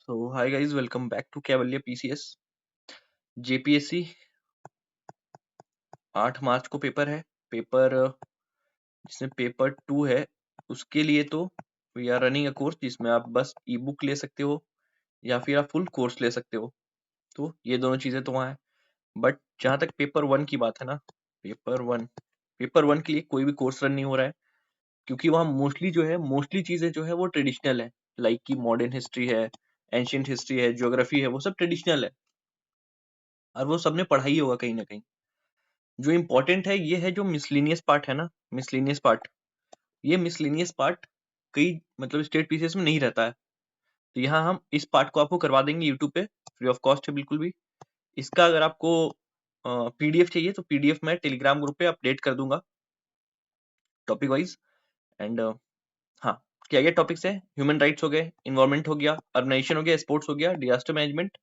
So hi guys, welcome back to Cavalier PCS. JPSC 8 मार्च को paper है। Paper जिसमें paper 2 है उसके लिए तो we are running a course जिसमें आप बस ई बुक ले सकते हो या फिर आप फुल कोर्स ले सकते हो। तो ये दोनों चीजें तो वहाँ है। बट जहाँ तक पेपर 1 की बात है ना, पेपर 1 के लिए कोई भी कोर्स रन नहीं हो रहा है क्योंकि वहाँ मोस्टली चीजें जो है वो ट्रेडिशनल है। लाइक की मॉडर्न हिस्ट्री है, एंशियंट हिस्ट्री है, ज्योग्राफी है, वो सब ट्रेडिशनल है और वो सबने पढ़ा ही होगा कहीं ना कहीं। जो इम्पोर्टेंट है ये है जो मिसलिनियस पार्ट है ना, मिसलिनियस पार्ट कई मतलब स्टेट पीसीएस में नहीं रहता है। तो यहाँ हम इस पार्ट को आपको करवा देंगे यूट्यूब पे, फ्री ऑफ कॉस्ट है बिल्कुल भी। इसका अगर आपको पीडीएफ चाहिए तो पीडीएफ मैं टेलीग्राम ग्रुप पे अपडेट कर दूंगा टॉपिक वाइज। एंड हाँ, क्या क्या टॉपिक्स है? ह्यूमन राइट्स हो गए, इन्वायरमेंट हो गया, अर्बनाइजेशन हो गया, स्पोर्ट्स हो गया, disaster management,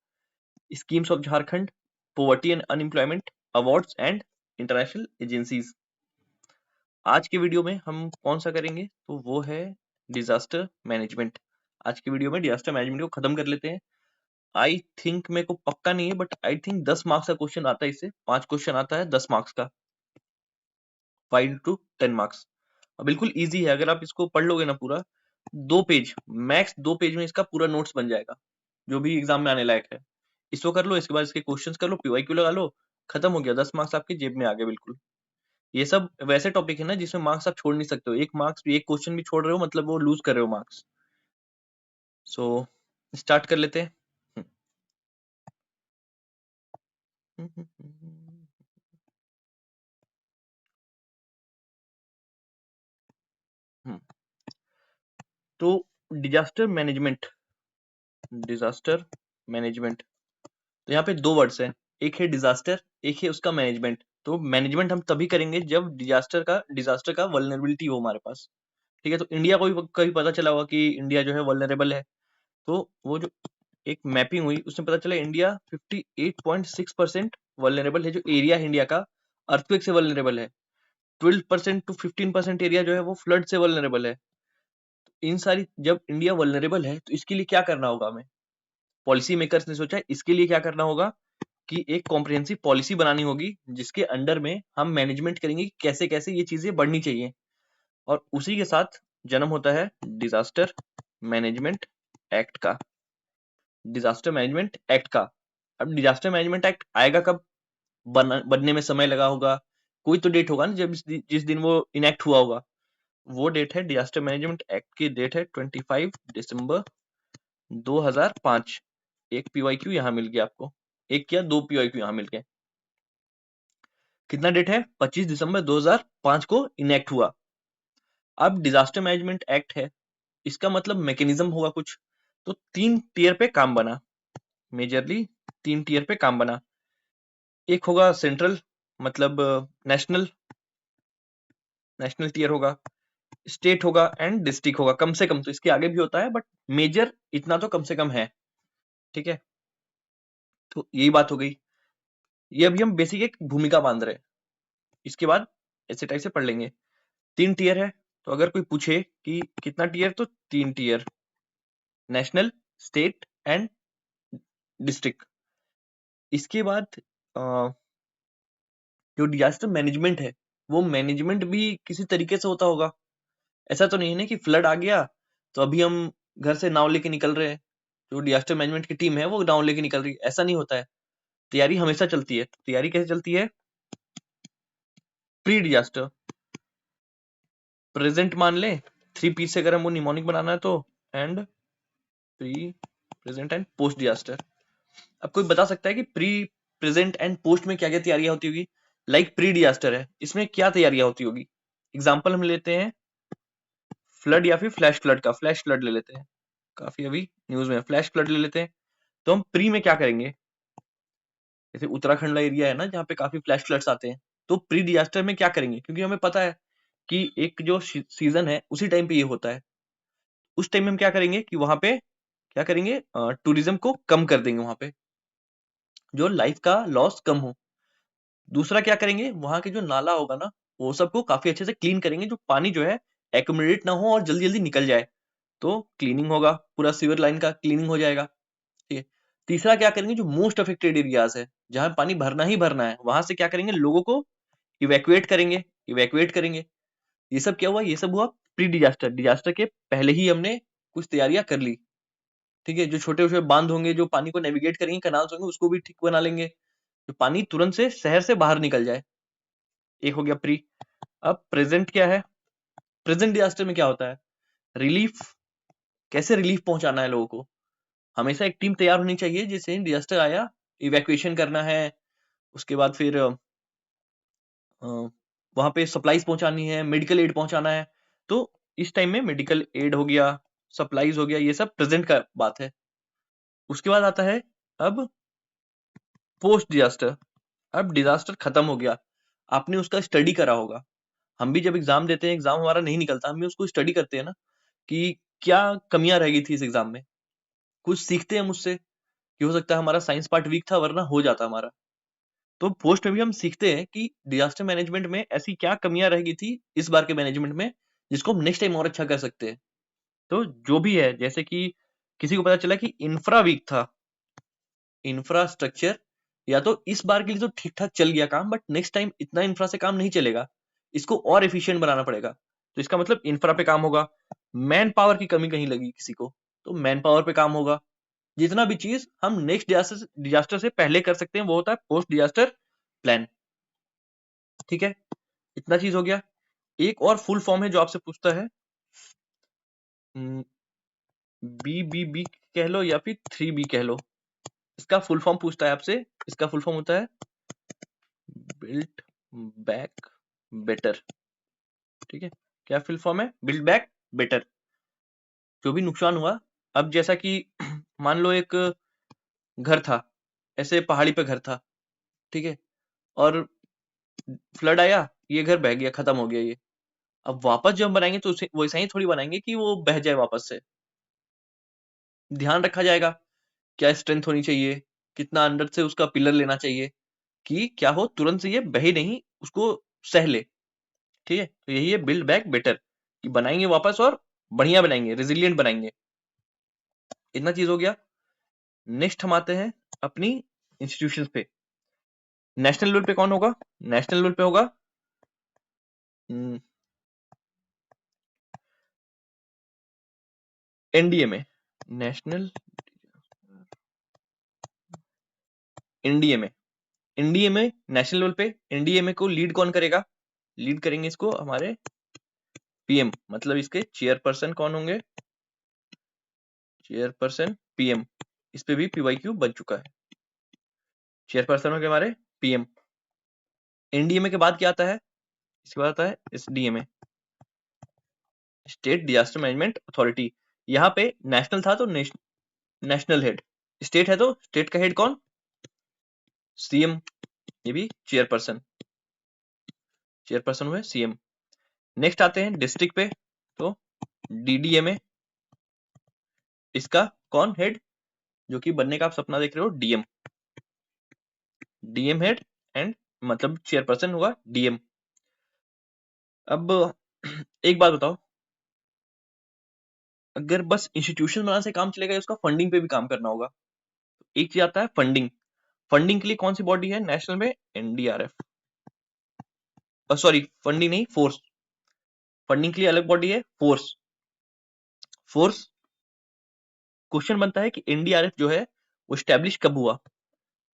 schemes of Jharkhand, poverty and unemployment, awards and international agencies. आज के वीडियो में हम कौन सा करेंगे तो वो है डिजास्टर मैनेजमेंट। आज के वीडियो में डिजास्टर मैनेजमेंट को खत्म कर लेते हैं। आई थिंक, मेरे को पक्का नहीं है बट आई थिंक 10 मार्क्स का क्वेश्चन आता है, इससे 5 क्वेश्चन आता है 10 मार्क्स का, 5 to 10 मार्क्स। बिल्कुल इजी है, अगर आप इसको पढ़ लोगे ना पूरा 2 पेज, मैक्स 2 पेज में इसका पूरा नोट्स बन जाएगा जो भी एग्जाम में आने लायक है। इसको कर लो, इसके बाद इसके क्वेश्चंस कर लो, पीवाईक्यू लगा लो, खत्म हो गया, 10 मार्क्स आपके जेब में आ गए बिल्कुल। ये सब वैसे टॉपिक है ना जिसमें मार्क्स आप छोड़ नहीं सकते हो। एक मार्क्स भी, एक क्वेश्चन भी छोड़ रहे हो मतलब वो लूज कर रहे हो मार्क्स। सो स्टार्ट कर लेते हैं। तो डिजास्टर मैनेजमेंट तो यहाँ पे 2 वर्ड्स हैं, एक है डिजास्टर, एक है उसका मैनेजमेंट। तो मैनेजमेंट हम तभी करेंगे जब डिजास्टर का वल्नरेबिलिटी हो हमारे पास। ठीक है, तो इंडिया को भी कभी पता चला होगा कि इंडिया जो है वल्नरेबल है। तो वो जो एक मैपिंग हुई उसमें पता चला इंडिया 58.6% वल्नरेबल है। जो एरिया है इंडिया का अर्थक्वेक से वल्नरेबल है। 12% to 15% एरिया जो है वो फ्लड से वल्नरेबल है। इन सारी, जब इंडिया वल्नरेबल है तो इसके लिए क्या करना होगा हमें? पॉलिसी मेकर्स ने सोचा है इसके लिए क्या करना होगा कि एक कॉम्प्रिहेंसिव पॉलिसी बनानी होगी जिसके अंडर में हम मैनेजमेंट करेंगे कि कैसे कैसे ये चीजें बढ़नी चाहिए। और उसी के साथ जन्म होता है डिजास्टर मैनेजमेंट एक्ट का। डिजास्टर मैनेजमेंट एक्ट का अब डिजास्टर मैनेजमेंट एक्ट आएगा कब? बनने में समय लगा होगा, कोई तो डेट होगा ना जब जिस दिन वो इनेक्ट हुआ होगा। वो डेट है, डिजास्टर मैनेजमेंट एक्ट की डेट है 25 दिसंबर 2005। एक पीवाईक्यू यहाँ मिल गया आपको, एक क्या 2 पीवाईक्यू यहाँ मिल गए। कितना डेट है? 25 दिसंबर 2005 को इनेक्ट हुआ। अब डिजास्टर मैनेजमेंट एक्ट है, इसका मतलब मैकेनिज्म होगा कुछ। तो 3 टियर पे काम बना, मेजरली 3 टियर पे काम बना। एक होगा सेंट्रल, मतलब नेशनल टियर होगा, स्टेट होगा एंड डिस्ट्रिक्ट होगा। कम से कम, तो इसके आगे भी होता है बट मेजर इतना तो कम से कम है। ठीक है, तो यही बात हो गई। ये अभी हम बेसिक एक भूमिका बांध रहे हैं, इसके बाद ऐसे टाइप से पढ़ लेंगे। 3 टियर है, तो अगर कोई पूछे कि कितना टियर, तो 3 tier, national, state and district. इसके बाद जो डिजास्टर मैनेजमेंट है वो मैनेजमेंट भी किसी तरीके से होता होगा। ऐसा तो नहीं है ना कि फ्लड आ गया तो अभी हम घर से नाव लेके निकल रहे हैं, जो डिजास्टर मैनेजमेंट की टीम है वो नाव लेके निकल रही है, ऐसा नहीं होता है। तैयारी हमेशा चलती है। तैयारी कैसे चलती है? प्री डिजास्टर, प्रेजेंट मान ले, 3 पी से अगर हमको निमोनिक बनाना है तो, and pre, present and post disaster. अब कोई बता सकता है कि प्री, प्रेजेंट एंड पोस्ट में क्या क्या तैयारियां होती होगी? लाइक प्री डिजास्टर है, इसमें क्या तैयारियां होती होगी? एग्जाम्पल हम लेते हैं फ्लड या फिर फ्लैश फ्लड का। फ्लैश फ्लड ले लेते हैं, काफी अभी न्यूज में फ्लैश फ्लड ले लेते हैं। तो हम प्री में क्या करेंगे? जैसे उत्तराखंड वाला एरिया है ना जहाँ पे काफी फ्लैश फ्लड्स आते हैं, तो प्री डिजास्टर में क्या करेंगे? क्योंकि हमें पता है कि एक जो सीजन है उसी टाइम पे ये होता है। उस टाइम में हम क्या करेंगे कि वहां पे क्या करेंगे, टूरिज्म को कम कर देंगे, वहां पे जो लाइफ का लॉस कम हो। दूसरा क्या करेंगे, वहां के जो नाला होगा ना वो सबको काफी अच्छे से क्लीन करेंगे, जो पानी जो है एक्यूमुलेट ना हो और जल्दी जल्दी निकल जाए। तो क्लीनिंग होगा, पूरा सीवर लाइन का क्लीनिंग हो जाएगा। ठीक है। तीसरा क्या करेंगे, जो मोस्ट अफेक्टेड एरियाज है, जहां पानी भरना ही भरना है, वहां से क्या करेंगे, लोगों को इवैक्यूएट करेंगे। ये सब क्या हुआ, ये सब हुआ प्री डिजास्टर, डिजास्टर के पहले ही हमने कुछ तैयारियां कर ली। ठीक है, जो छोटे छोटे बांध होंगे जो पानी को नेविगेट करेंगे, कैनाल्स होंगे, उसको भी ठीक बना लेंगे, जो पानी तुरंत से शहर से बाहर निकल जाए। एक हो गया प्री। अब प्रेजेंट क्या है, प्रेजेंट डिजास्टर में क्या होता है, रिलीफ, कैसे रिलीफ पहुंचाना है लोगों को। हमेशा एक टीम तैयार होनी चाहिए, जिससे डिजास्टर आया इवैक्यूएशन करना है, उसके बाद फिर वहां पे सप्लाईज पहुंचानी है, मेडिकल एड पहुंचाना है। तो इस टाइम में मेडिकल एड हो गया, सप्लाईज हो गया, ये सब प्रेजेंट का बात है। उसके बाद आता है अब पोस्ट डिजास्टर। अब डिजास्टर खत्म हो गया, आपने उसका स्टडी करा होगा। हम भी जब एग्जाम देते हैं, एग्जाम हमारा नहीं निकलता, हम भी उसको स्टडी करते हैं ना, कि क्या कमियां रह गई थी इस एग्जाम में, कुछ सीखते हैं मुझसे, कि हो सकता है हमारा साइंस पार्ट वीक था, वरना हो जाता हमारा। तो पोस्ट में भी हम सीखते हैं कि डिजास्टर मैनेजमेंट में ऐसी क्या कमियां रह गई थी इस बार के मैनेजमेंट में, जिसको हम नेक्स्ट टाइम और अच्छा कर सकते हैं। तो जो भी है, जैसे कि किसी को पता चला कि इंफ्रा वीक था, इंफ्रास्ट्रक्चर, या तो इस बार के लिए तो ठीक ठाक चल गया काम, बट नेक्स्ट टाइम इतना इंफ्रा से काम नहीं चलेगा, इसको और एफिशिएंट बनाना पड़ेगा। तो इसका मतलब इंफ्रा पे काम होगा। मैन पावर की कमी कहीं लगी किसी को, तो मैन पावर पे काम होगा। जितना भी चीज हम नेक्स्ट डिजास्टर से पहले कर सकते हैं, वो होता है पोस्ट डिजास्टर प्लान। ठीक है, इतना चीज हो गया। एक और फुल फॉर्म है जो आपसे पूछता है, BBB कह लो या फिर 3B कह लो, इसका फुल फॉर्म पूछता है आपसे। इसका फुल फॉर्म होता है बिल्ट बैक बेटर। ठीक है, क्या फुल फॉर्म है, बिल्ड बैक बेटर। जो भी नुकसान हुआ, अब जैसा कि मान लो एक घर था, ऐसे पहाड़ी पे घर था, ठीक है, और फ्लड आया, ये घर बह गया, खत्म हो गया ये। अब वापस जब हम बनाएंगे तो वैसा ही थोड़ी बनाएंगे कि वो बह जाए वापस से। ध्यान रखा जाएगा क्या स्ट्रेंथ होनी चाहिए, कितना अंदर से उसका पिलर लेना चाहिए, कि क्या हो तुरंत से ये बहे नहीं, उसको सह ले। ठीक है, तो यही है बिल्ड बैक बेटर, कि बनाएंगे वापस और बढ़िया बनाएंगे, रेजिलियंट बनाएंगे। इतना चीज हो गया। नेक्स्ट हम आते हैं अपनी इंस्टीट्यूशंस पे। नेशनल लेवल पे कौन होगा, नेशनल लेवल पे होगा एनडीए में, नेशनल एनडीए में, एनडीए में नेशनल लेवल पे एनडीए को लीड कौन करेगा, लीड करेंगे इसको हमारे पीएम, मतलब इसके चेयरपर्सन कौन होंगे, चेयरपर्सन पीएम। इस पे भी पीवाईक्यू बन चुका है। चेयरपर्सन होंगे हमारे पीएम। एनडीएमए के बाद क्या आता है, इसके बाद आता है SDMA, state disaster management authority. यहाँ पे नेशनल था तो नेशनल हेड, स्टेट है तो स्टेट का हेड कौन, सीएम, ये भी चेयरपर्सन, चेयरपर्सन हुए सीएम। नेक्स्ट आते हैं डिस्ट्रिक्ट पे, तो डीडीएमए, इसका कौन हेड, जो कि बनने का आप सपना देख रहे हो, डीएम, डीएम हेड एंड मतलब चेयरपर्सन हुआ डीएम। अब एक बात बताओ, अगर बस इंस्टीट्यूशन बनाने से काम चलेगा, उसका फंडिंग पे भी काम करना होगा। एक चीज आता है फंडिंग, फंडिंग के लिए कौन सी बॉडी है नेशनल में, एनडीआरएफ, सॉरी फंडिंग नहीं, फोर्स, फंडिंग के लिए अलग बॉडी है फोर्स। फोर्स, क्वेश्चन बनता है कि एनडीआरएफ जो है वो स्टैब्लिश कब हुआ,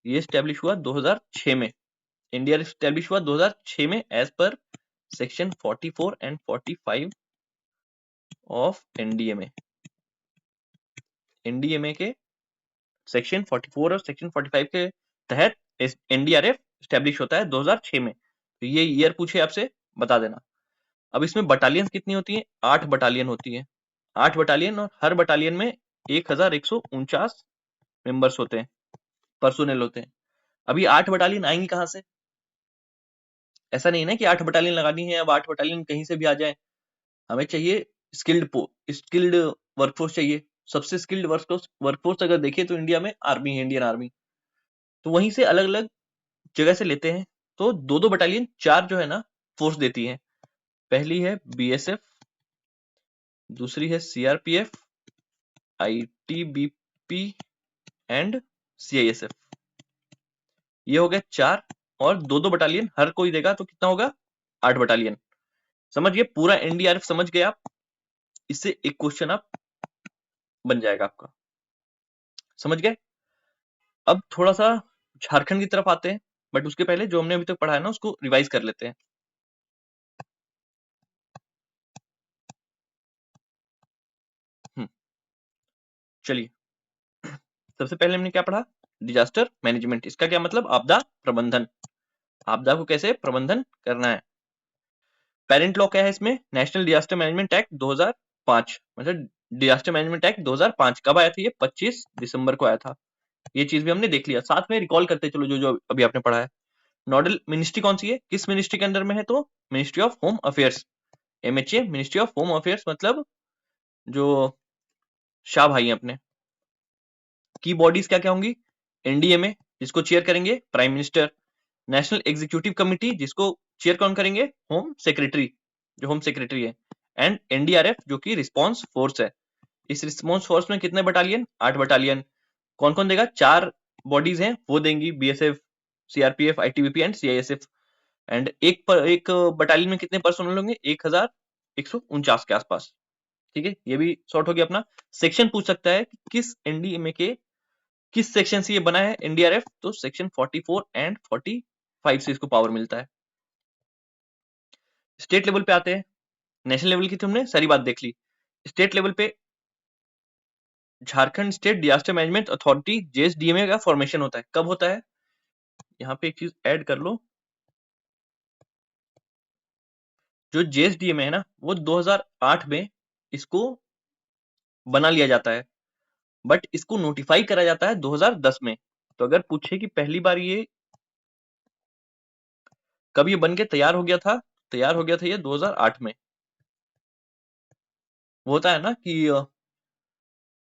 ये स्टैब्लिश हुआ 2006 में। एनडीआरएफ स्टैब्लिश हुआ 2006 में, as per section 44 and 45 of NDMA. NDMA के सेक्शन 44 और सेक्शन 45 के तहत एनडीआरएफ स्टैब्लिश होता है 2006 में। तो ये ईयर पूछे आपसे, बता देना। अब इसमें बटालियन कितनी होती है, 8 बटालियन होती है, 8 बटालियन, और हर बटालियन में 1149 मेंबर्स होते हैं, पर्सोनेल होते हैं। अभी 8 बटालियन आएंगी कहां से, ऐसा नहीं है ना कि 8 बटालियन लगानी है, अब 8 बटालियन कहीं से भी आ जाए। हमें चाहिए स्किल्ड वर्कफोर्स चाहिए। सबसे स्किल्ड वर्कफोर्स अगर देखें तो इंडिया में आर्मी है, इंडियन आर्मी। तो वहीं से अलग अलग जगह से लेते हैं। तो दो दो बटालियन, चार जो है ना फोर्स देती है। पहली है बीएसएफ, दूसरी है सीआरपीएफ, आईटीबीपी एंड सीआईएसएफ। ये हो गया 4 और 2-2 बटालियन हर कोई देगा तो कितना होगा 8 बटालियन। समझ गए पूरा एनडीआरएफ समझ गए आप। इससे एक क्वेश्चन आप बन जाएगा आपका, समझ गए। अब थोड़ा सा झारखंड की तरफ आते हैं, बट उसके पहले जो हमने अभी तक पढ़ा है ना उसको रिवाइज कर लेते हैं। चलिए, सबसे पहले हमने क्या पढ़ा, डिजास्टर मैनेजमेंट। इसका क्या मतलब, आपदा प्रबंधन, आपदा को कैसे प्रबंधन करना है। पेरेंट लॉ क्या है इसमें, नेशनल डिजास्टर मैनेजमेंट एक्ट 2005, मतलब डिजास्टर मैनेजमेंट एक्ट 2005 कब आया था, ये 25 दिसंबर को आया था। ये चीज भी हमने देख लिया, साथ में रिकॉल करते चलो जो जो अभी आपने पढ़ा है। नोडल मिनिस्ट्री कौन सी है, किस मिनिस्ट्री के अंदर में है, तो ministry of home affairs, MHA, ministry of home affairs, मतलब जो शाह भाई हैं अपने। की बॉडीज क्या क्या होंगी, एनडीए में जिसको चेयर करेंगे prime minister, national executive committee जिसको चेयर कौन करेंगे, होम सेक्रेटरी, जो होम सेक्रेटरी है, एंड एनडीआरएफ जो कि रिस्पांस फोर्स है। इस रिस्पांस फोर्स में कितने बटालियन, 8 बटालियन। कौन कौन देगा, 4 बॉडीज हैं वो देंगी, BSF, CRPF, ITBP and CISF. And एक बटालियन में कितने पर्सनल होंगे, 1149 के आसपास। ठीक है, ये भी शॉर्ट हो गया अपना। सेक्शन पूछ सकता है कि किस एनडीएमए के किस सेक्शन से ये बना है एनडीआरएफ, तो सेक्शन 44 एंड 45 से इसको पावर मिलता है। स्टेट लेवल पे आते हैं, नेशनल लेवल की तो हमने सारी बात देख ली। स्टेट लेवल पे Jharkhand state disaster management authority JSDMA का फॉर्मेशन होता है, कब होता है, यहाँ पे एक चीज ऐड कर लो, जो जेएसडीएमए है ना वो 2008 में इसको बना लिया जाता है, बट इसको नोटिफाई करा जाता है 2010 में। तो अगर पूछे कि पहली बार ये कब ये बन के तैयार हो गया था, तैयार हो गया था ये 2008 में। वो होता है ना कि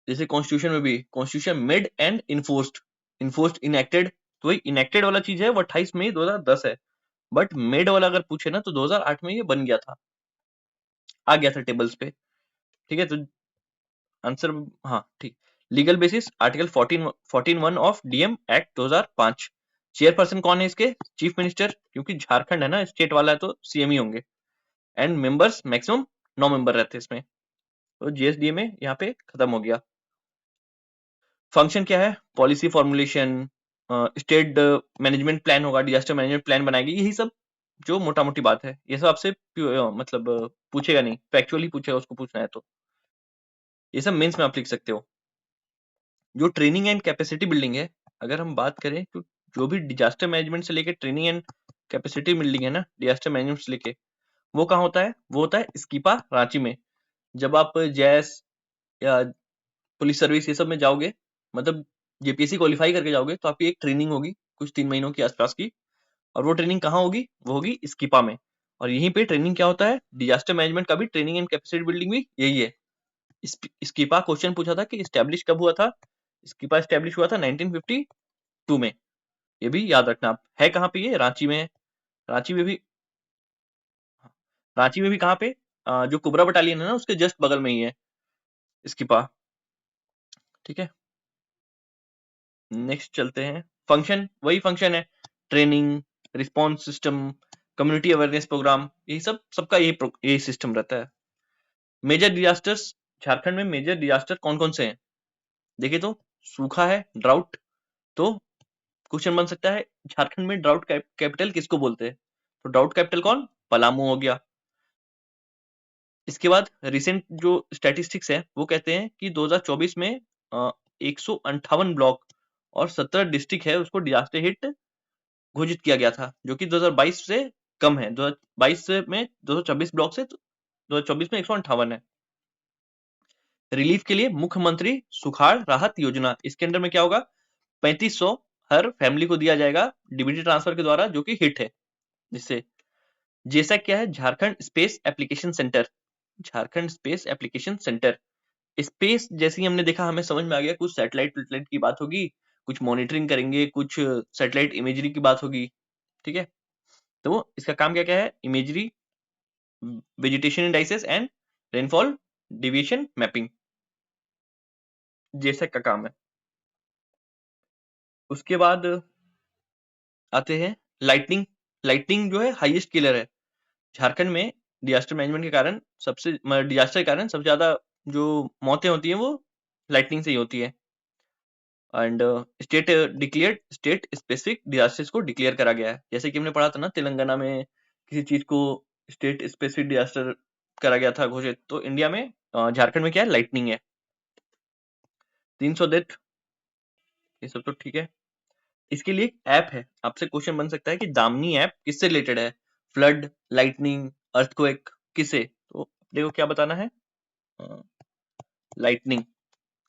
जैसे कॉन्स्टिट्यूशन में भी, constitution made and enforced, enforced enacted, तो वही इनेक्टेड वाला चीज है वो 28 मई 2010 है, बट मेड वाला अगर पूछे ना तो 2008 में ये बन गया था, आ गया था टेबल्स पे। ठीक है, तो आंसर, हाँ ठीक। Legal basis article 14 of DM act 2005। Chairperson कौन है इसके, चीफ मिनिस्टर, क्योंकि झारखंड है ना स्टेट वाला है तो सीएम ही होंगे। एंड मेंबर्स मैक्सिमम 9 मेंबर रहते हैं इसमें। तो जीएसडीए में यहाँ पे खत्म हो गया। फंक्शन क्या है, policy formulation, state management plan होगा, डिजास्टर मैनेजमेंट प्लान बनाएगी, यही सब जो मोटा मोटी बात है। ये सब आपसे मतलब पूछेगा नहीं, फैक्चुअली पूछेगा, उसको पूछना है तो ये सब मेंस में आप लिख सकते हो। जो ट्रेनिंग एंड कैपेसिटी बिल्डिंग है, अगर हम बात करें तो जो भी डिजास्टर मैनेजमेंट से लेके ट्रेनिंग एंड कैपेसिटी बिल्डिंग है ना, डिजास्टर मैनेजमेंट से लेके, वो कहाँ होता है, वो होता है स्कीपा रांची में। जब आप जैस या पुलिस सर्विस ये सब में जाओगे, मतलब जेपीएससी क्वालिफाई करके जाओगे, तो आपकी एक ट्रेनिंग होगी कुछ 3 महीनों की आसपास की, और वो ट्रेनिंग कहाँ होगी, वो होगी स्कीपा में। और यहीं पे ट्रेनिंग क्या होता है, डिजास्टर मैनेजमेंट का भी ट्रेनिंग एंड कैपेसिटी बिल्डिंग भी यही है। स्कीपा क्वेश्चन पूछा था कि स्टैब्लिश कब हुआ था, स्कीपा स्टैब्लिश हुआ था 1952 में। ये भी याद रखना आप, है कहाँ पे, ये रांची में है। रांची में भी, रांची में भी कहाँ पे, जो कुबरा बटालियन है ना उसके जस्ट बगल में ही है स्कीपा। ठीक है, नेक्स्ट चलते हैं। फंक्शन वही फंक्शन है, training, response system, community awareness programme, यही सब, सबका यही सिस्टम रहता है। मेजर डिजास्टर्स, झारखंड में मेजर डिजास्टर कौन कौन से हैं, देखिए तो सूखा है, ड्राउट। तो क्वेश्चन बन सकता है झारखंड में ड्राउट कैपिटल किसको बोलते हैं, तो ड्राउट कैपिटल कौन, पलामू हो गया। इसके बाद रिसेंट जो स्टैटिस्टिक्स है वो कहते हैं कि 2024 में 158 ब्लॉक और 17 डिस्ट्रिक्ट है उसको डिजास्टर हिट घोषित किया गया था, जो कि 2022 से कम है। 2022 में 226 ब्लॉक से 2024 में 158 है। रिलीफ के लिए मुख्यमंत्री सुखाड़ राहत योजना, इसके अंदर में क्या होगा, 3500 हर फैमिली को दिया जाएगा डीबीटी ट्रांसफर के द्वारा, जो कि हिट है जिससे। जैसा क्या है, Jharkhand space application centre, Jharkhand space application centre. Space जैसे ही हमने देखा हमें समझ में आ गया, कुछ सैटेलाइट वेटेलाइट की बात होगी, कुछ मॉनिटरिंग करेंगे, कुछ सैटेलाइट इमेजरी की बात होगी। ठीक है, तो इसका काम क्या क्या है, imagery, vegetation indices and rainfall deviation mapping, जैसे का काम है। उसके बाद आते हैं लाइटनिंग। लाइटनिंग जो है हाईएस्ट किलर है झारखंड में। डिजास्टर मैनेजमेंट के कारण डिजास्टर के कारण सबसे ज्यादा जो मौतें होती हैं वो लाइटनिंग से ही होती है। एंड स्टेट स्पेसिफिक डिजास्टर्स को डिक्लेयर करा गया है, जैसे कि हमने पढ़ा था ना तेलंगाना में किसी चीज को स्टेट स्पेसिफिक डिजास्टर करा गया था घोषित, तो इंडिया में झारखंड में क्या है, लाइटनिंग है। 300 डेथ, ये सब तो ठीक है। इसके लिए ऐप है, आपसे क्वेश्चन बन सकता है कि दामनी ऐप किससे रिलेटेड है, फ्लड, लाइटनिंग, अर्थक्वेक, किसे, तो अपने को क्या बताना है, लाइटनिंग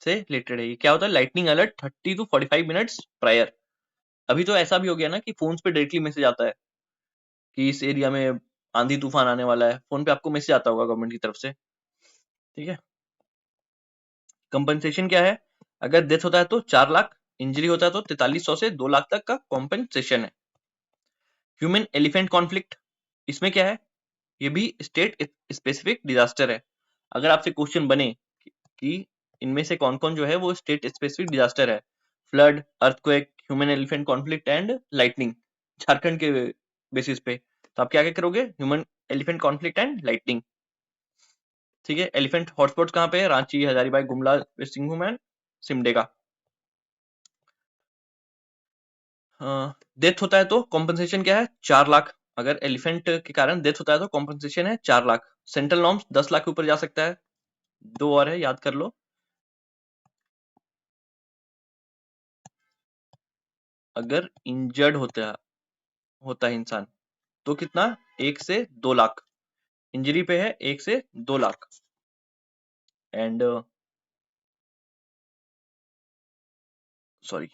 से रिलेटेड है। ये क्या होता है, lightning alert 30 to 45 minutes prior. अभी तो ऐसा भी हो गया ना कि फोन पे डायरेक्टली मैसेज आता है कि इस एरिया में आंधी तूफान आने वाला है, फोन पे आपको मैसेज आता होगा गवर्नमेंट की तरफ से, ठीक है। कंपनसेशन क्या है, अगर डेथ होता है तो 4 लाख, इंजरी होता है तो 4300 से 2 लाख तक का कॉम्पेंसेशन है। ह्यूमन एलिफेंट कॉन्फ्लिक्ट, इसमें क्या है, ये भी स्टेट स्पेसिफिक डिजास्टर है। अगर आपसे क्वेश्चन बने कि इनमें से कौन कौन जो है वो स्टेट स्पेसिफिक डिजास्टर है, flood, earthquake, human elephant conflict and lightning, Jharkhand के बेसिस पे, तो आप क्या क्या करोगे, human elephant conflict and lightning, ठीक है। एलिफेंट हॉटस्पॉट कहाँ पे है, Ranchi, Hazaribagh, Gumla, West Singhbhum and Simdega. Death होता है तो कॉम्पनसेशन क्या है, 4 लाख। अगर एलिफेंट के कारण डेथ होता है तो कॉम्पनसेशन है 4 लाख। सेंट्रल नॉर्म्स 10 लाख के ऊपर जा सकता है। 2 और है, याद कर लो। अगर इंजर्ड होता है इंसान तो कितना, 1 से 2 लाख। इंजरी पे है 1 से 2 लाख। एंड सॉरी,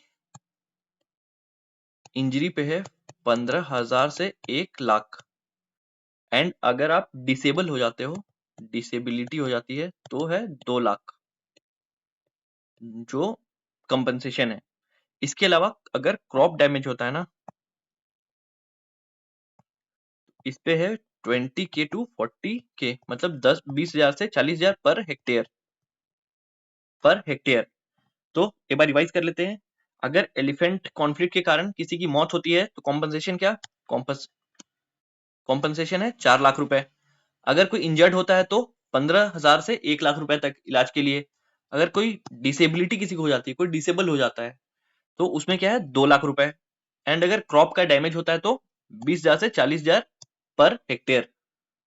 इंजरी पे है 15,000 से 1 लाख। एंड अगर आप डिसेबल हो जाते हो, डिसेबिलिटी हो जाती है, तो है 2 लाख जो कंपनसेशन है। इसके अलावा अगर क्रॉप डैमेज होता है ना, इस पे है 20K to 40K, मतलब 20,000 से 40,000 पर हेक्टेयर। तो एक बार रिवाइज कर लेते हैं। अगर एलिफेंट कॉन्फ्लिक्ट के कारण किसी की मौत होती है तो कॉम्पनसेशन क्या, कॉम्पनसेशन है 4 लाख रुपए। अगर कोई इंजर्ड होता है तो 15,000 से 1 लाख रुपए तक इलाज के लिए। अगर कोई डिसेबिलिटी किसी को हो जाती है, कोई डिसेबल हो जाता है, तो उसमें क्या है, 2 लाख रुपए। एंड अगर क्रॉप का डैमेज होता है तो 20,000 से 40,000 पर हेक्टेयर।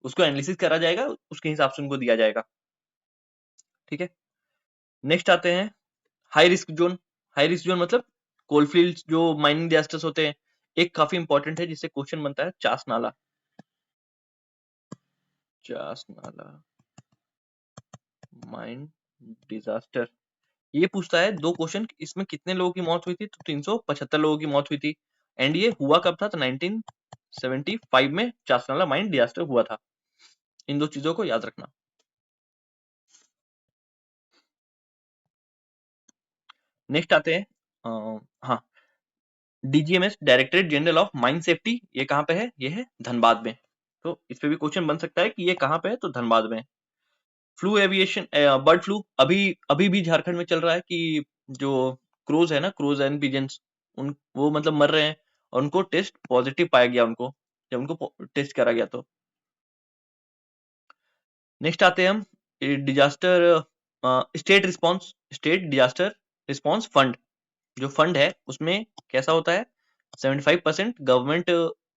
उसको एनालिसिस करा जाएगा, उसके हिसाब से उनको दिया जाएगा, ठीक है। नेक्स्ट आते हैं high risk zone. High risk zone मतलब कोलफील्ड्स, जो माइनिंग डिजास्टर्स होते हैं। एक काफी इंपॉर्टेंट है जिससे क्वेश्चन बनता है, चास नाला। चास नाला माइन डिजास्टर, ये पूछता है 2 क्वेश्चन, इसमें कितने लोगों की मौत हुई थी, तो 375 लोगों की मौत हुई थी। एंड ये हुआ कब था, तो 1975 में चास नाला माइन डिजास्टर हुआ था। इन 2 चीजों को याद रखना। नेक्स्ट आते हैं हाँ, DGMS, directorate general of mine safety, ये कहाँ पे है, ये है धनबाद में। तो इस पे भी क्वेश्चन बन सकता है कि ये कहाँ पे है, तो धनबाद में। फ्लू एविएशन, बर्ड फ्लू अभी अभी भी झारखंड में चल रहा है कि जो क्रोज है ना, क्रोज एंड पिजन्स, उन वो मतलब मर रहे हैं, और उनको टेस्ट पॉजिटिव पाया गया उनको, जब उनको टेस्ट करा गया तो। नेक्स्ट आते हैं हम disaster state disaster response fund. जो फंड है उसमें कैसा होता है, 75% गवर्नमेंट,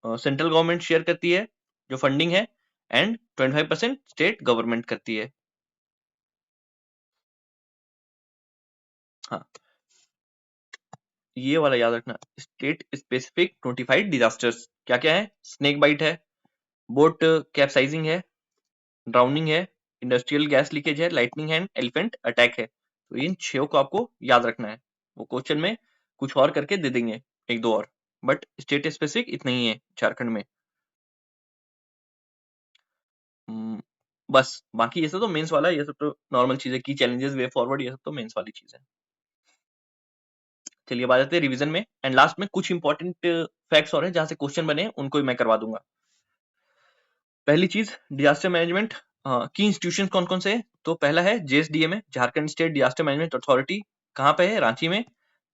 सेंट्रल गवर्नमेंट शेयर करती है जो फंडिंग है, एंड 25% स्टेट गवर्नमेंट करती है। हाँ, ये वाला याद रखना, स्टेट स्पेसिफिक नोटिफाइड डिजास्टर्स क्या क्या है, स्नेक बाइट है, बोट कैप्साइजिंग है, ड्राउनिंग है, इंडस्ट्रियल गैस लीकेज है, लाइटनिंग है, एलिफेंट अटैक है। तो इन 6 को आपको याद रखना है। वो क्वेश्चन में कुछ और करके दे देंगे, 1-2 और, बट स्टेट स्पेसिफिक इतना ही है झारखंड में। बस बाकी ये सब तो मेंस वाला है, ये सब तो नॉर्मल चीजें की चैलेंजेस, वे फॉरवर्ड, ये सब तो मेंस वाली चीज है। चलिए बात आते हैं रिवीजन में, एंड लास्ट में कुछ इंपॉर्टेंट फैक्ट्स और हैं जहां से क्वेश्चन बने, उनको भी मैं करवा दूंगा। पहली चीज, डिजास्टर मैनेजमेंट की इंस्टीट्यूशन कौन कौन से हैं, तो पहला है जेएसडीए में, Jharkhand state disaster management authority. कहाँ पे है, रांची में।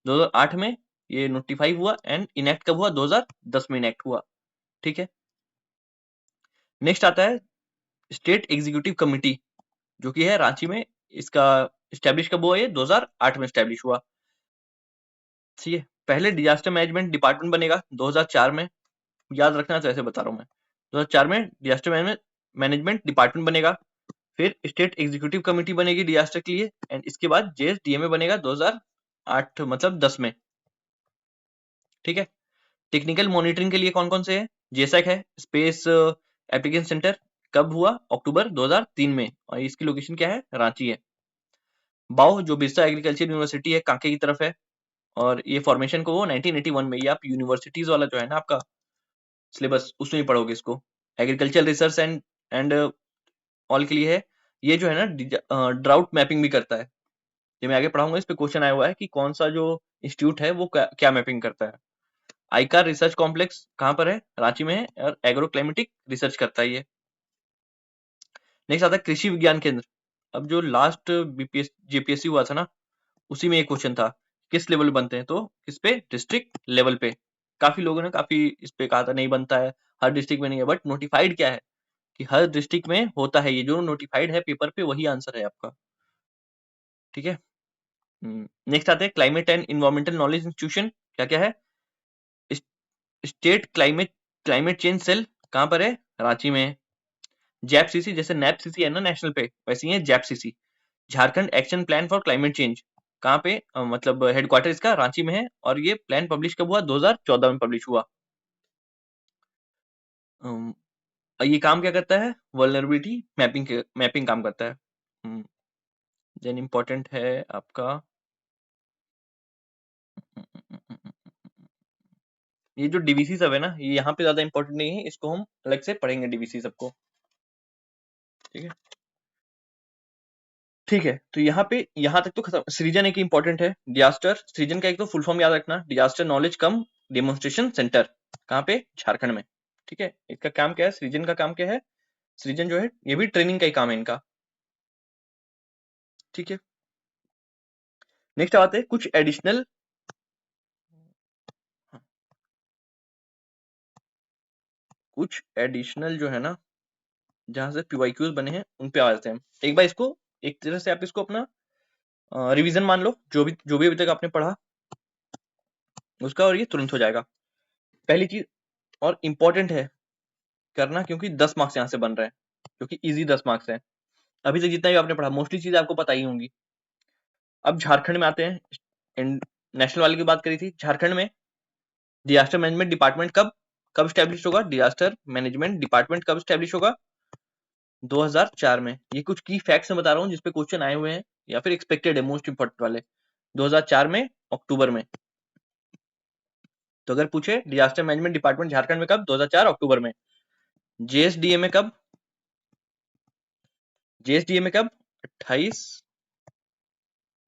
2008 में ये नोटिफाई हुआ एंड इनेक्ट कब हुआ? 2010 में इनेक्ट हुआ। ठीक है, नेक्स्ट आता है स्टेट एग्जीक्यूटिव कमिटी, जो कि है रांची में। इसका स्टैब्लिश कब हुआ? ये 2008 में स्टैब्लिश हुआ। ठीक है, पहले डिजास्टर मैनेजमेंट डिपार्टमेंट बनेगा 2004 में, याद रखना, तो ऐसे बता रहा हूँ मैं। 2004 में डिजास्टर मैनेजमेंट डिपार्टमेंट बनेगा, फिर स्टेट एग्जीक्यूटिव कमेटी बनेगी डिजास्टर के लिए, एंड इसके बाद जेएसडीएमए बनेगा 2008 मतलब 10 में। ठीक है, टेक्निकल मॉनिटरिंग के लिए कौन कौन से है? जेसैक है, स्पेस एप्लीकेशन सेंटर, कब हुआ? अक्टूबर 2003 में, और इसकी लोकेशन क्या है? रांची है। बाओ जो बिरसा एग्रीकल्चर यूनिवर्सिटी है, कांके की तरफ है, और ये फॉर्मेशन को वो 1981 में, ये आप यूनिवर्सिटीज वाला जो है ना आपका सिलेबस, उसमें ही पढ़ोगे इसको। एग्रीकल्चर रिसर्च एंड ऑल के लिए है। ये जो है ना ड्राउट मैपिंग भी करता है। ये मैं आगे पढ़ाऊंगा, इस पे क्वेश्चन आया हुआ है कि कौन सा जो इंस्टीट्यूट है वो क्या मैपिंग करता है। आईकार रिसर्च कॉम्प्लेक्स कहाँ पर है? रांची में है, और एग्रो क्लाइमेटिक रिसर्च करता है ये। नेक्स्ट आता है कृषि विज्ञान केंद्र। अब जो लास्ट बीपीएस जेपीएससी हुआ था ना, उसी में एक क्वेश्चन था, किस लेवल पे बनते हैं? तो किस पे? डिस्ट्रिक्ट लेवल पे। काफी लोगों ने काफी इस पे कहा था नहीं बनता है, हर डिस्ट्रिक्ट में नहीं है, बट नोटिफाइड क्या है कि हर डिस्ट्रिक्ट में होता है। ये जो नोटिफाइड है पेपर पे, वही आंसर है आपका। ठीक है, नेक्स्ट आते हैं climate and environmental knowledge institution. क्या क्या है? स्टेट क्लाइमेट चेंज सेल कहाँ पर है? रांची में है। जैपसीसी, जैसे नैपसीसी है ना नेशनल पे, वैसे ही है JAPCC, Jharkhand action plan for climate change. कहाँ पे मतलब हेडक्वार्टर इसका रांची में है, और ये प्लान पब्लिश कब हुआ? 2014 में पब्लिश हुआ। अम, ये काम क्या करता है? वल्नरेबिलिटी मैपिंग काम करता है। देन इम्पोर्टेंट है आपका ये जो डीवीसी सब है ना, ये यहाँ पे ज्यादा इंपॉर्टेंट नहीं है, इसको हम अलग से पढ़ेंगे डीवीसी सबको। ठीक है, ठीक है, तो यहाँ तक तो खत्म। सृजन एक इंपॉर्टेंट है, डिजास्टर सृजन का एक तो फुल फॉर्म याद रखना, डिजास्टर नॉलेज कम डेमोन्स्ट्रेशन सेंटर। कहाँ पे? झारखंड में। ठीक है, इसका काम क्या है? सृजन का काम क्या है? सृजन जो है ये भी ट्रेनिंग का ही काम है इनका। ठीक है, नेक्स्ट आते हैं कुछ एडिशनल जो है ना, जहां से पीवाईक्यूज बने हैं उन पे आ जाते हैं। एक बार इसको एक तरह से आप इसको अपना रिवीजन मान लो, जो भी अभी तक आपने पढ़ा उसका, और ये तुरंत हो जाएगा। पहली चीज और इम्पोर्टेंट है करना, क्योंकि 10 मार्क्स यहाँ से बन रहे हैं, क्योंकि इजी 10 मार्क्स है। अभी तक जितना भी आपने पढ़ा मोस्टली चीजें आपको पता ही होंगी। अब झारखंड में आते हैं, नेशनल वाले की बात करी थी, झारखंड में डिजास्टर मैनेजमेंट डिपार्टमेंट कब कब स्टैब्लिश होगा? डिजास्टर मैनेजमेंट डिपार्टमेंट कब स्टैब्लिश होगा? 2004 में। ये कुछ की फैक्ट्स मैं बता रहा हूँ जिसपे क्वेश्चन आए हुए हैं, या फिर एक्सपेक्टेड है मोस्ट इंपोर्टेंट वाले। 2004 में अक्टूबर में। तो अगर पूछे डिजास्टर मैनेजमेंट डिपार्टमेंट झारखंड में कब? 2004 अक्टूबर में। जेएसडीएमए कब? जेएसडीएमए कब? 28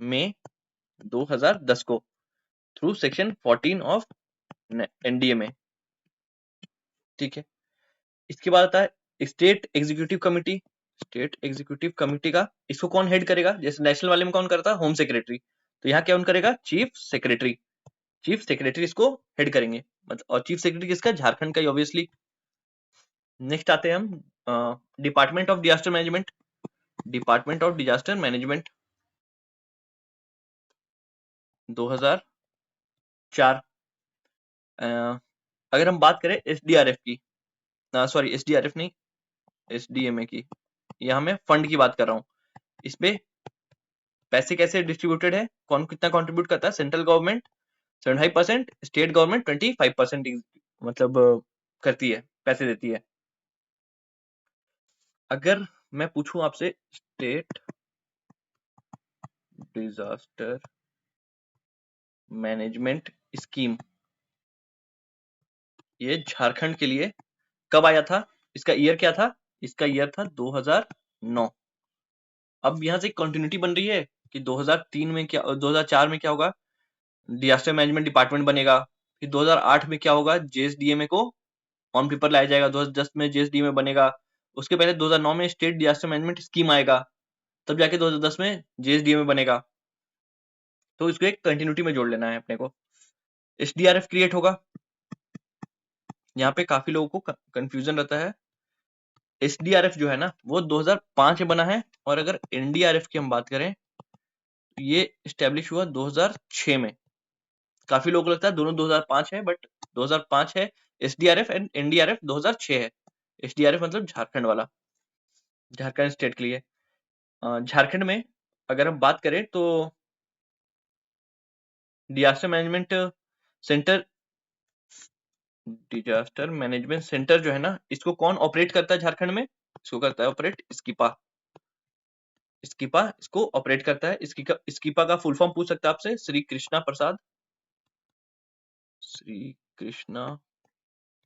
मई 2010 को, थ्रू सेक्शन 14 ऑफ एनडीएमए। ठीक है, इसके बाद आता है state executive committee. State executive committee का इसको कौन हेड करेगा? जैसे नेशनल वाले में कौन करता है? Home secretary. तो यहाँ क्या करेगा? Chief secretary. चीफ सेक्रेटरी इसको हेड करेंगे, मतलब, और चीफ सेक्रेटरी किसका? झारखंड का ही ऑब्वियसली। नेक्स्ट आते हैं हम department of disaster management. Department of disaster management 2004। अगर हम बात करें एसडीआरएफ की, सॉरी एसडीआरएफ नहीं, एसडीएमए की, यहाँ मैं फंड की बात कर रहा हूँ। इसपे पैसे कैसे डिस्ट्रीब्यूटेड है, कौन कितना कंट्रीब्यूट करता है? सेंट्रल गवर्नमेंट 75%, स्टेट गवर्नमेंट 25% मतलब करती है, पैसे देती है। अगर मैं पूछूं आपसे स्टेट डिजास्टर मैनेजमेंट स्कीम, ये झारखंड के लिए कब आया था? इसका ईयर क्या था? इसका ईयर था 2009। अब यहाँ से कंटिन्यूटी बन रही है कि 2003 में क्या, 2004 में क्या होगा? डिजास्टर मैनेजमेंट डिपार्टमेंट बनेगा। फिर 2008 में क्या होगा? जेएसडीएमए को ऑन पेपर लाया जाएगा। 2010 में जेएसडीएमए बनेगा। उसके पहले 2009 में स्टेट डिजास्टर मैनेजमेंट स्कीम आएगा, तब जाके 2010 में जेएसडीएमए बनेगा। तो इसको एक कंटिन्यूटी में जोड़ लेना है अपने को। एसडीआरएफ क्रिएट होगा। यहाँ पे काफी लोगों को कंफ्यूजन रहता है। एसडीआरएफ जो है ना वो 2005 में बना है, और अगर एनडीआरएफ की हम बात करें तो ये स्टेब्लिश हुआ 2006 में। काफी लोगों को लगता है दोनों 2005 है, बट 2005 है एसडीआरएफ, एंड एनडीआरएफ 2006 है। एसडीआरएफ मतलब झारखंड वाला, झारखंड स्टेट के लिए। झारखंड में अगर हम बात करें तो disaster management centre, disaster management centre जो है ना, इसको कौन ऑपरेट करता है झारखंड में? इसको करता है ऑपरेट स्कीपा। स्कीपा इसको ऑपरेट करता है। स्कीपा का फुल फॉर्म पूछ सकता है आपसे, Shri Krishna Prasad, Shri Krishna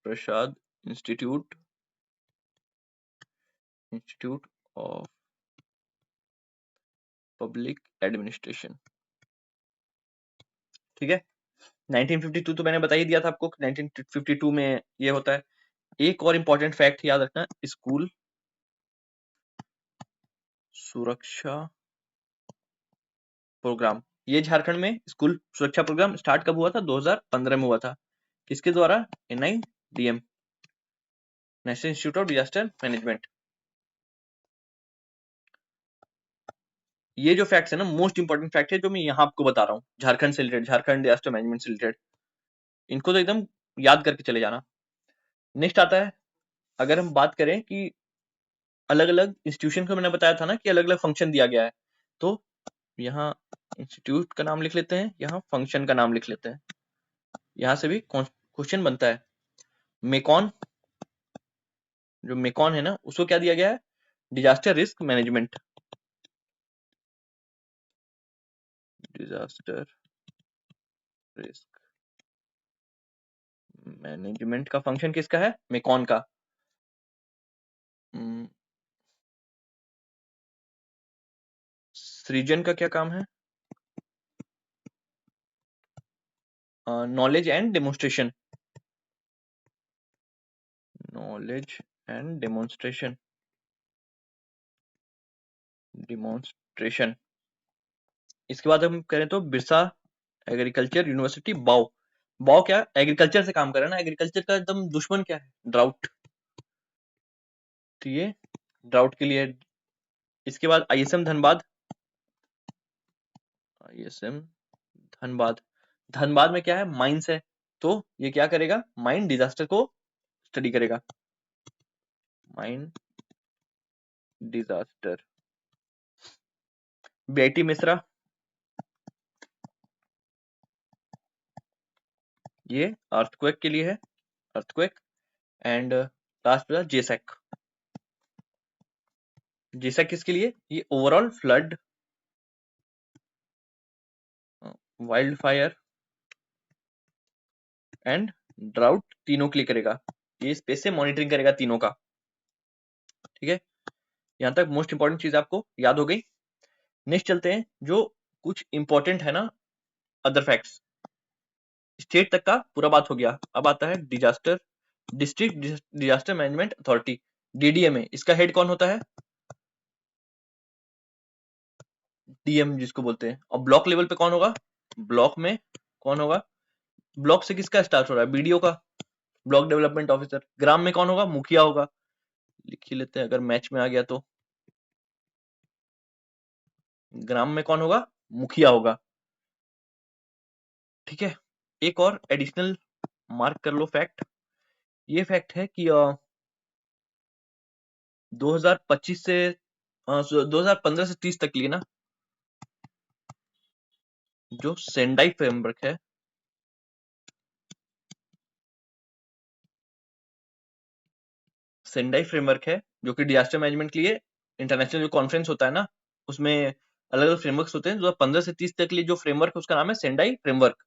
Prasad institute, institute of public administration. ठीक है। 1952 तो मैंने बता ही दिया था आपको, 1952 में ये होता है। एक और इंपॉर्टेंट फैक्ट याद रखना, स्कूल सुरक्षा प्रोग्राम। ये झारखंड में स्कूल सुरक्षा प्रोग्राम स्टार्ट कब हुआ था? 2015 में हुआ था। किसके द्वारा? NIDM, national institute of disaster management. ये जो फैक्ट्स है ना, मोस्ट इंपॉर्टेंट फैक्ट है जो मैं यहाँ आपको बता रहा हूँ, झारखंड से रिलेटेड, झारखंड डिजास्टर मैनेजमेंट से रिलेटेड। इनको तो एकदम याद करके चले जाना। नेक्स्ट आता है, अगर हम बात करें कि अलग अलग इंस्टीट्यूशन को मैंने बताया था ना कि अलग अलग फंक्शन दिया गया है, तो यहाँ इंस्टीट्यूट का नाम लिख लेते हैं, यहाँ फंक्शन का नाम लिख लेते हैं। यहाँ से भी क्वेश्चन बनता है। मेकॉन, जो मेकॉन है ना, उसको क्या दिया गया है? Disaster risk management. Disaster risk management का फंक्शन किसका है? मेकॉन का। सृजन का क्या काम है? Knowledge and demonstration, knowledge and demonstration, demonstration. इसके बाद हम करें तो बिरसा एग्रीकल्चर यूनिवर्सिटी बाओ। बाओ क्या? एग्रीकल्चर से काम कर रहा है ना, एग्रीकल्चर का एकदम दुश्मन क्या है? ड्राउट। तो ये ड्राउट के लिए। इसके बाद ISM धनबाद, ISM धनबाद। धनबाद में क्या है? माइंस है, तो ये क्या करेगा? माइन डिजास्टर को स्टडी करेगा, माइन डिजास्टर। BIT मिश्रा, ये अर्थक्वेक के लिए है, अर्थक्वेक। एंड लास्ट में जेसैक। जेसैक किसके लिए? ये overall flood, wild fire and drought तीनों के लिए करेगा। ये स्पेस से मॉनिटरिंग करेगा तीनों का। ठीक है, यहां तक मोस्ट इंपॉर्टेंट चीज आपको याद हो गई। नेक्स्ट चलते हैं, जो कुछ इंपॉर्टेंट है ना अदर फैक्ट्स। स्टेट तक का पूरा बात हो गया, अब आता है disaster, district disaster management authority, DDMA। इसका हेड कौन होता है? DM जिसको बोलते हैं। और ब्लॉक लेवल पे कौन होगा? ब्लॉक में कौन होगा? ब्लॉक से किसका स्टार्ट हो रहा है? BDO का, ब्लॉक डेवलपमेंट ऑफिसर। ग्राम में कौन होगा? मुखिया होगा। लिख ही लेते हैं अगर मैच में आ गया तो। ग्राम में कौन होगा? मुखिया होगा। ठीक है, एक और एडिशनल मार्क कर लो फैक्ट। ये फैक्ट है कि 2025 से 2015 से 30 तक के लिए ना, जो सेंडाई फ्रेमवर्क है, सेंडाई फ्रेमवर्क है जो कि डिजास्टर मैनेजमेंट के लिए इंटरनेशनल जो कॉन्फ्रेंस होता है ना, उसमें अलग अलग फ्रेमवर्क्स होते हैं। 2015 से 30 तक के लिए जो फ्रेमवर्क है उसका नाम है सेंडाई फ्रेमवर्क।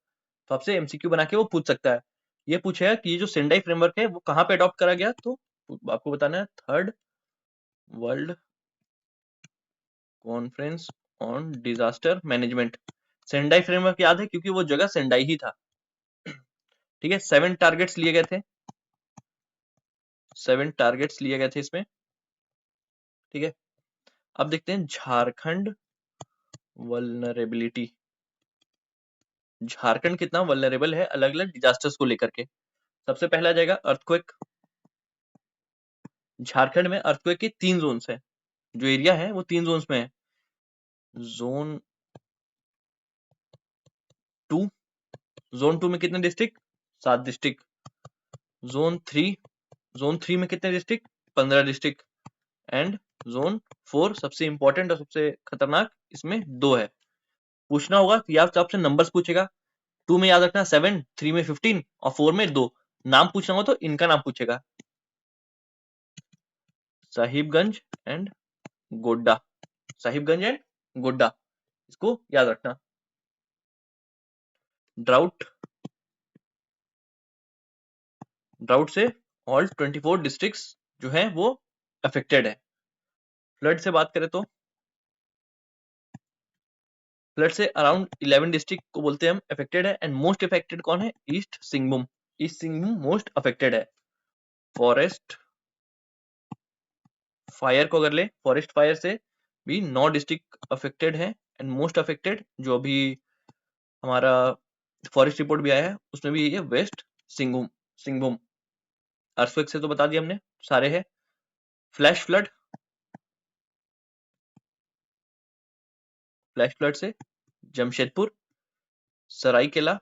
तो आपसे MCQ बना के वो पूछ सकता है। ये पूछेगा कि ये जो सेंडाई फ्रेमवर्क है वो कहाँ पे अडॉप्ट करा गया, तो आपको बताना है third world conference on disaster management. Sendai framework याद है क्योंकि वो जगह सेंडाई ही था। ठीक है, 7 टारगेट्स लिए गए थे, 7 टारगेट्स लिए गए थे इसमें। ठीक है, अब देखते हैं झारखंड वल्नरेबिलिटी, झारखंड कितना वल्नरेबल है अलग अलग डिजास्टर्स को लेकर के। सबसे पहला आ जाएगा अर्थक्वेक। झारखंड में अर्थक्वेक के 3 जोन्स है, जो एरिया है वो 3 जोन्स में है। जोन 2, जोन 2 में कितने डिस्ट्रिक्ट? 7 डिस्ट्रिक्ट। जोन 3 में कितने डिस्ट्रिक्ट? 15 डिस्ट्रिक्ट। एंड जोन 4 सबसे इंपॉर्टेंट और सबसे खतरनाक, इसमें 2 है। पूछना होगा तो या तो आपसे नंबर्स पूछेगा, 2 में याद रखना 7, 3 में 15 और 4 में 2। नाम पूछना हो तो इनका नाम पूछेगा, साहिबगंज एंड गोड्डा। साहिबगंज एंड गोड्डा, इसको याद रखना। ड्राउट से ऑल 24 डिस्ट्रिक्ट्स जो हैं वो अफेक्टेड है। फ्लड से बात करें तो फ्लड से अराउंड 11 डिस्ट्रिक्ट को बोलते हैं हम अफेक्टेड है। एंड मोस्ट अफेक्टेड कौन है? East Singhbhum. East Singhbhum most affected है। फॉरेस्ट फायर को अगर ले, फॉरेस्ट फायर से भी 9 डिस्ट्रिक्ट अफेक्टेड है। एंड मोस्ट अफेक्टेड जो अभी हमारा फॉरेस्ट रिपोर्ट भी आया है उसमें भी ये वेस्ट सिंहभूम। अर्थक्वेक से तो बता दिया हमने, सारे है। फ्लैश फ्लड से जमशेदपुर, सरायकेला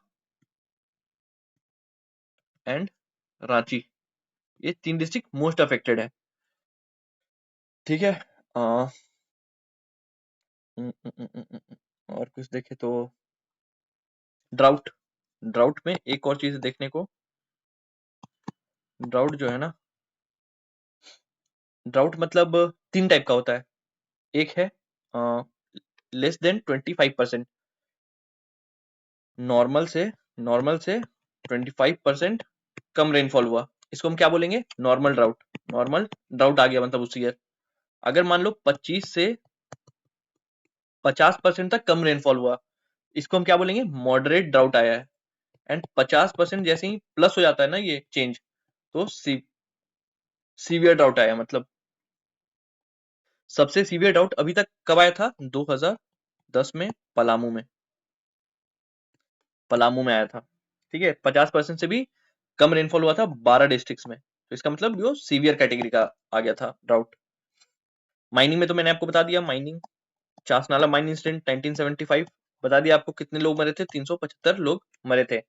एंड रांची, ये 3 डिस्ट्रिक्ट मोस्ट अफेक्टेड है। ठीक है। और कुछ देखे तो ड्राउट में एक और चीज देखने को, ड्राउट जो है ना, ड्राउट मतलब 3 टाइप का होता है। एक है लेस देन 25%, नॉर्मल से 25% कम रेनफॉल हुआ, इसको हम क्या बोलेंगे? नॉर्मल ड्राउट आ गया मतलब उस ईयर। अगर मान लो 25 से 50% तक कम रेनफॉल हुआ, इसको हम क्या बोलेंगे? मॉडरेट ड्राउट आया है। एंड 50% जैसे ही प्लस हो जाता है ना ये चेंज, तो सीवियर ड्राउट आया। मतलब सबसे सीवियर ड्राउट अभी तक कब आया था? 2010 में पलामू में आया था। ठीक है, 50% से भी कम रेनफॉल हुआ था 12 डिस्ट्रिक्ट्स में, तो इसका मतलब जो सीवियर कैटेगरी का आ गया था ड्राउट। माइनिंग में तो मैंने आपको बता दिया, माइनिंग चासनाला माइन इंसिडेंट 1975 बता दिया आपको, कितने लोग मरे थे? 375 लोग मरे थे।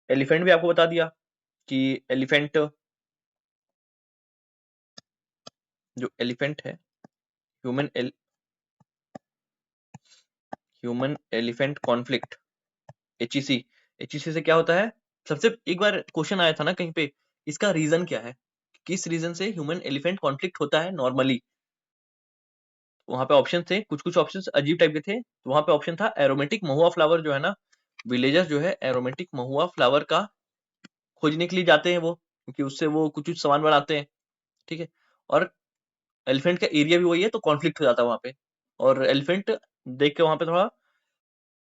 एलिफेंट भी आपको बता दिया कि एलिफेंट है ह्यूमन एलिफेंट कॉन्फ्लिक्ट, HEC से क्या होता है? सबसे एक बार क्वेश्चन आया था ना कहीं पे, इसका रीजन क्या है, किस रीजन से ह्यूमन एलिफेंट कॉन्फ्लिक्ट होता है नॉर्मली? वहां पे ऑप्शन थे, कुछ ऑप्शन अजीब टाइप के थे। तो वहां पे ऑप्शन था एरोमेटिक महुआ फ्लावर जो है ना, विलेजर्स जो है एरोमेटिक महुआ फ्लावर का खोजने के लिए जाते हैं वो, क्योंकि उससे वो कुछ सामान बनाते हैं। ठीक है, और एलिफेंट का एरिया भी वही है, तो कॉन्फ्लिक्ट हो जाता है वहां पे, और एलिफेंट देख के वहां पे थोड़ा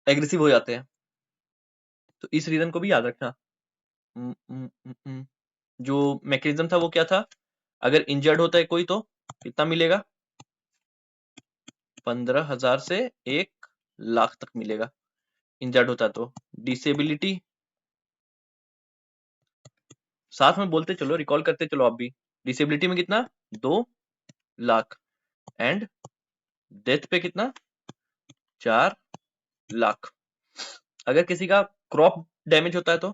एग्रेसिव हो जाते हैं। तो इस रीजन को भी याद रखना। उम, उम, उम, उम, जो मैकेनिज्म था वो क्या था? अगर इंजर्ड होता है कोई तो कितना मिलेगा? 15,000 से 1 लाख तक मिलेगा, इंजर्ड होता है तो। डिसेबिलिटी साथ में बोलते चलो, रिकॉल करते चलो आप भी। डिसेबिलिटी में कितना? 2 लाख। एंड डेथ पे कितना? 4 लाख। अगर किसी का क्रॉप डैमेज होता है तो,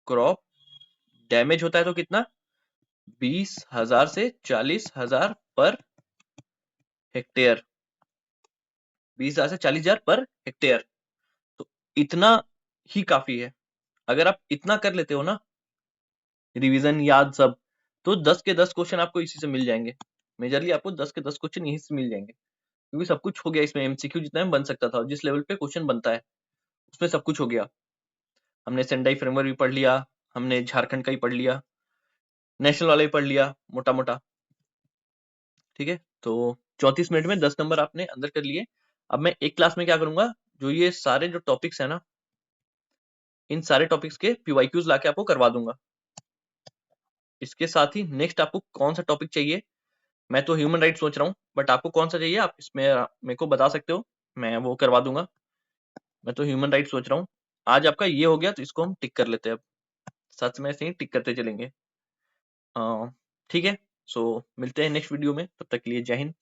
क्रॉप डैमेज होता है तो कितना? 20,000 से 40,000 पर हेक्टेयर। 20,000 से 40,000 पर हेक्टेयर, तो इतना ही काफी है। अगर आप इतना कर लेते हो ना, रिवीजन याद सब, तो 10 के 10 क्वेश्चन आपको इसी से मिल जाएंगे। मेजरली आपको 10 के 10 क्वेश्चन यहीं से मिल जाएंगे, क्योंकि सब कुछ हो गया इसमें। MCQ जितना में बन सकता था, जिस लेवल पे क्वेश्चन बनता है उसमें सब कुछ हो गया। हमने सेंडाई फ्रेमवर्क भी पढ़ लिया, हमने झारखंड का ही पढ़ लिया, नेशनल वाला ही पढ़ लिया मोटा मोटा। ठीक है, तो 34 मिनट में 10 नंबर आपने अंदर कर लिए। अब मैं एक क्लास में क्या करूंगा, जो ये सारे जो टॉपिक्स है ना, इन सारे टॉपिक्स के PYQs लाके आपको करवा दूंगा। इसके साथ ही नेक्स्ट आपको कौन सा टॉपिक चाहिए? मैं तो ह्यूमन राइट सोच रहा हूँ, बट आपको कौन सा चाहिए आप इसमें मेरे को बता सकते हो, मैं वो करवा दूंगा। मैं तो ह्यूमन राइट सोच रहा हूँ। आज आपका ये हो गया तो इसको हम टिक कर लेते हैं अब, सच में ऐसे ही टिक करते चलेंगे। ठीक है, सो मिलते हैं नेक्स्ट वीडियो में, तब तक के लिए जय हिंद।